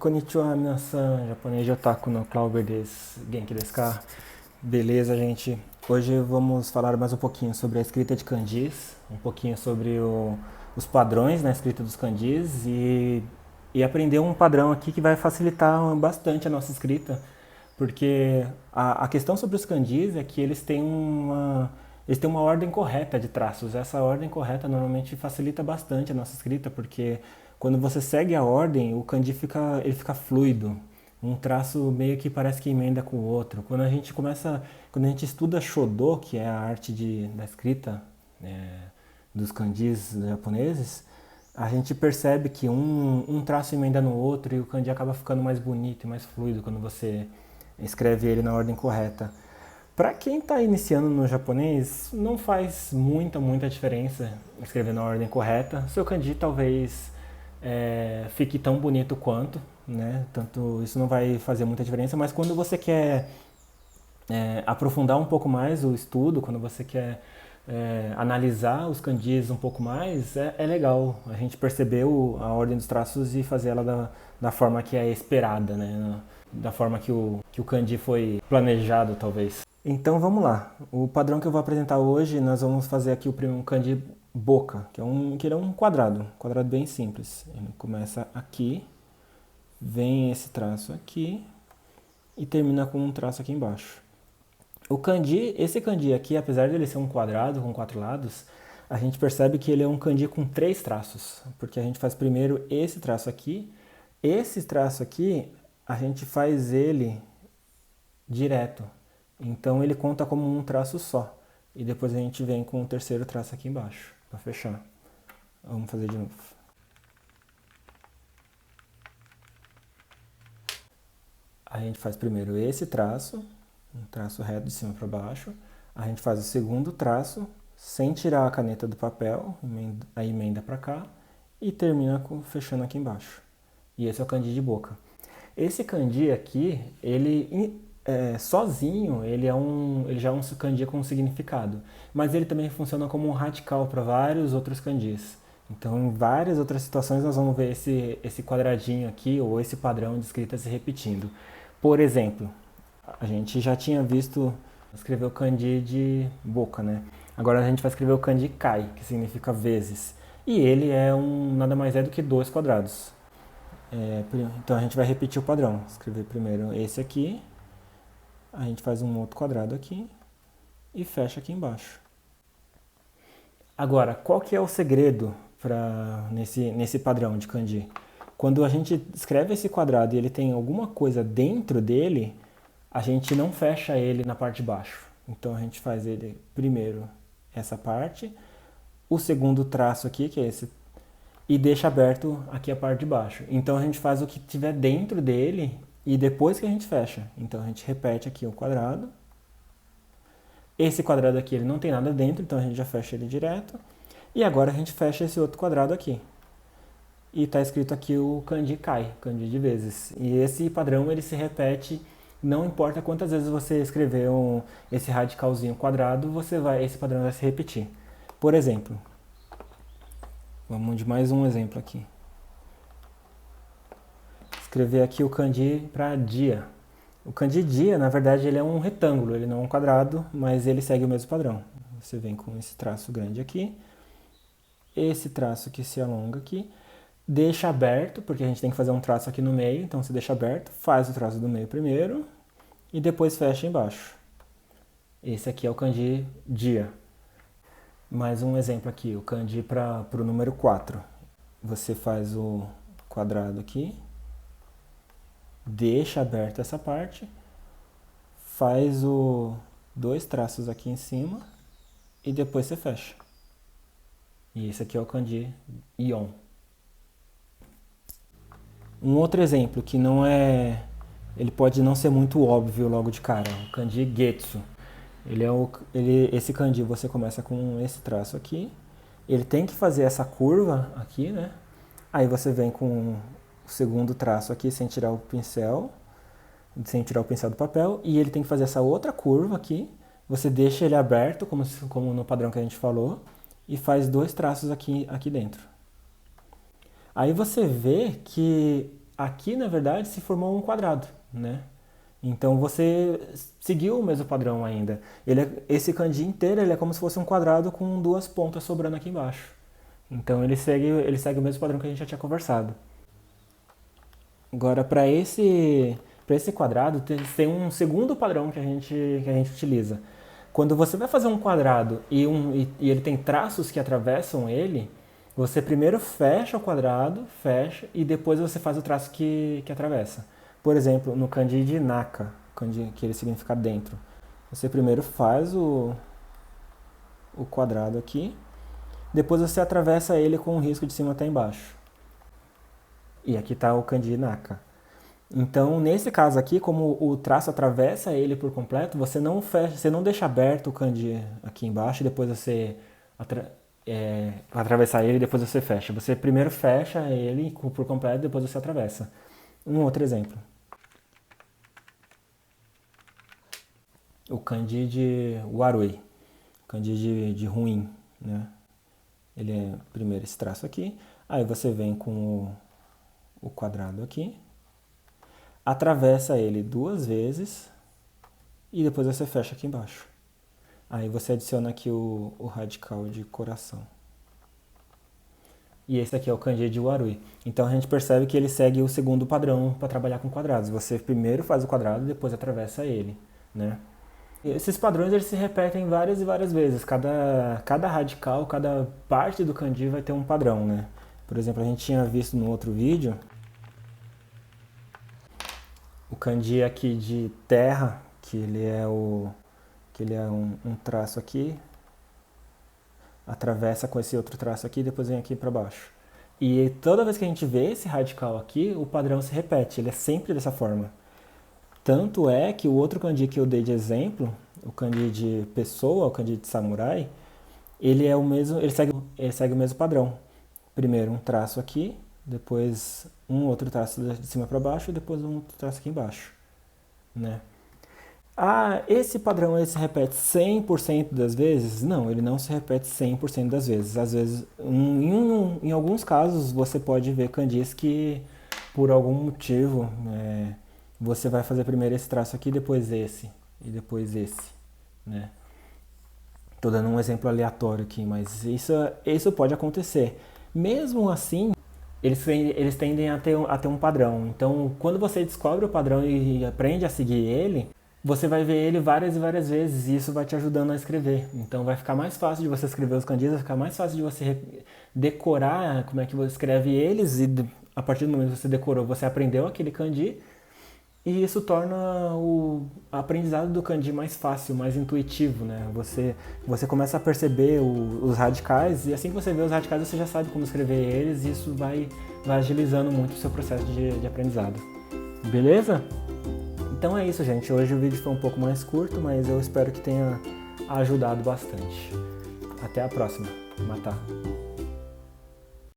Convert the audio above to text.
Konnichiwa, minasan, japonês de otaku no Clauber desu, Genki desu ka? Beleza, gente? Hoje vamos falar mais um pouquinho sobre a escrita de kanjis, um pouquinho sobre os padrões na escrita dos kanjis e aprender um padrão aqui que vai facilitar bastante a nossa escrita, porque a questão sobre os kanjis é que eles têm uma ordem correta de traços. Essa ordem correta normalmente facilita bastante a nossa escrita, porque quando você segue a ordem, o kanji fica fluido. Um traço meio que parece que emenda com o outro. Quando a gente estuda Shodo, que é a arte da escrita dos kanjis japoneses, a gente percebe que um traço emenda no outro e o kanji acaba ficando mais bonito e mais fluido quando você escreve ele na ordem correta. Para quem está iniciando no japonês, não faz muita diferença escrever na ordem correta. Seu kanji talvez fique tão bonito quanto, né? Tanto isso não vai fazer muita diferença, mas quando você quer aprofundar um pouco mais o estudo, quando você quer analisar os kanjis um pouco mais, é legal a gente perceber a ordem dos traços e fazer ela da forma que é esperada, né? Da forma que o kanji foi planejado, talvez. Então vamos lá. O padrão que eu vou apresentar hoje, nós vamos fazer aqui um kanji boca, que ele é um quadrado bem simples. Ele começa aqui, vem esse traço aqui e termina com um traço aqui embaixo. Esse kanji aqui, apesar de ele ser um quadrado com 4 lados, a gente percebe que ele é um kanji com 3 traços, porque a gente faz primeiro esse traço aqui a gente faz ele direto, então ele conta como um traço só, e depois a gente vem com o terceiro traço aqui embaixo, para fechar. Vamos fazer de novo. A gente faz primeiro esse traço, um traço reto de cima para baixo, a gente faz o segundo traço, sem tirar a caneta do papel, a emenda para cá, e termina fechando aqui embaixo. E esse é o kanji de boca. Esse kanji aqui, ele sozinho, ele já é um kanji com significado, mas ele também funciona como um radical para vários outros kanjis. Então, em várias outras situações, nós vamos ver esse quadradinho aqui, ou esse padrão de escrita se repetindo. Por exemplo, a gente já tinha visto escrever o kanji de boca, né? Agora a gente vai escrever o kanji kai, que significa vezes. E ele nada mais é do que 2 quadrados. Então a gente vai repetir o padrão. Escrever primeiro esse aqui, a gente faz um outro quadrado aqui e fecha aqui embaixo. Agora, qual que é o segredo nesse padrão de kanji? Quando a gente escreve esse quadrado e ele tem alguma coisa dentro dele, a gente não fecha ele na parte de baixo. Então a gente faz ele primeiro essa parte, o segundo traço aqui, que é esse, e deixa aberto aqui a parte de baixo. Então a gente faz o que tiver dentro dele e depois que a gente fecha. Então a gente repete aqui o quadrado. Esse quadrado aqui ele não tem nada dentro, então a gente já fecha ele direto. E agora a gente fecha esse outro quadrado aqui. E está escrito aqui o kanji kai, kanji de vezes. E esse padrão ele se repete, não importa quantas vezes você escrever esse radicalzinho quadrado, esse padrão vai se repetir. Por exemplo, vamos de mais um exemplo aqui. Escrever aqui o kanji para dia. O kanji dia, na verdade, ele é um retângulo, ele não é um quadrado, mas ele segue o mesmo padrão. Você vem com esse traço grande aqui, esse traço que se alonga aqui, deixa aberto, porque a gente tem que fazer um traço aqui no meio, então você deixa aberto, faz o traço do meio primeiro e depois fecha embaixo. Esse aqui é o kanji dia. Mais um exemplo aqui, o kanji para o número 4. Você faz o quadrado aqui, deixa aberto essa parte, faz 2 traços aqui em cima e depois você fecha. E esse aqui é o kanji ion. Um outro exemplo que ele pode não ser muito óbvio logo de cara, o kanji getsu. Esse kanji você começa com esse traço aqui, ele tem que fazer essa curva aqui, né? Aí você vem com o segundo traço aqui sem tirar o pincel do papel, e ele tem que fazer essa outra curva aqui, você deixa ele aberto, como no padrão que a gente falou, e faz 2 traços aqui dentro. Aí você vê que aqui na verdade se formou um quadrado, né? Então você seguiu o mesmo padrão ainda. Esse kanji inteiro ele é como se fosse um quadrado com duas pontas sobrando aqui embaixo. Então ele segue o mesmo padrão que a gente já tinha conversado. Agora para esse quadrado tem um segundo padrão que a gente utiliza. Quando você vai fazer um quadrado e ele tem traços que atravessam ele, você primeiro fecha o quadrado, fecha, e depois você faz o traço que atravessa. Por exemplo, no kanji de naka, kanji que ele significa dentro. Você primeiro faz o quadrado aqui, depois você atravessa ele com o risco de cima até embaixo. E aqui está o kanji naka. Então, nesse caso aqui, como o traço atravessa ele por completo, você não fecha, você não deixa aberto o kanji aqui embaixo e depois você atravessar ele e depois você fecha. Você primeiro fecha ele por completo e depois você atravessa. Um outro exemplo. O kanji de warui, kanji de ruim, né? Ele é primeiro esse traço aqui, aí você vem com o quadrado aqui, atravessa ele duas vezes e depois você fecha aqui embaixo. Aí você adiciona aqui o radical de coração. E esse aqui é o kanji de warui. Então a gente percebe que ele segue o segundo padrão para trabalhar com quadrados. Você primeiro faz o quadrado e depois atravessa ele, né? E esses padrões eles se repetem várias e várias vezes. Cada radical, cada parte do kanji vai ter um padrão, né? Por exemplo, a gente tinha visto no outro vídeo o kanji aqui de terra, que ele é um traço aqui, atravessa com esse outro traço aqui e depois vem aqui para baixo. E toda vez que a gente vê esse radical aqui, o padrão se repete, ele é sempre dessa forma. Tanto é que o outro kanji que eu dei de exemplo, o kanji de pessoa, o kanji de samurai, ele segue o mesmo padrão. Primeiro um traço aqui, depois um outro traço de cima para baixo e depois um outro traço aqui embaixo, né? Ah, esse padrão ele se repete 100% das vezes? Não, ele não se repete 100% das vezes. Às vezes, em alguns casos, você pode ver kanjis que, por algum motivo, você vai fazer primeiro esse traço aqui, depois esse, e depois esse, né? Estou dando um exemplo aleatório aqui, mas isso pode acontecer. Mesmo assim, eles tendem a ter um padrão. Então, quando você descobre o padrão e aprende a seguir ele, você vai ver ele várias e várias vezes e isso vai te ajudando a escrever. Então vai ficar mais fácil de você escrever os kanjis, vai ficar mais fácil de você decorar como é que você escreve eles e a partir do momento que você decorou, você aprendeu aquele kanji e isso torna o aprendizado do kanji mais fácil, mais intuitivo, né? Você começa a perceber os radicais e assim que você vê os radicais você já sabe como escrever eles e isso vai agilizando muito o seu processo de aprendizado. Beleza? Então é isso, gente. Hoje o vídeo foi um pouco mais curto, mas eu espero que tenha ajudado bastante. Até a próxima. Matar.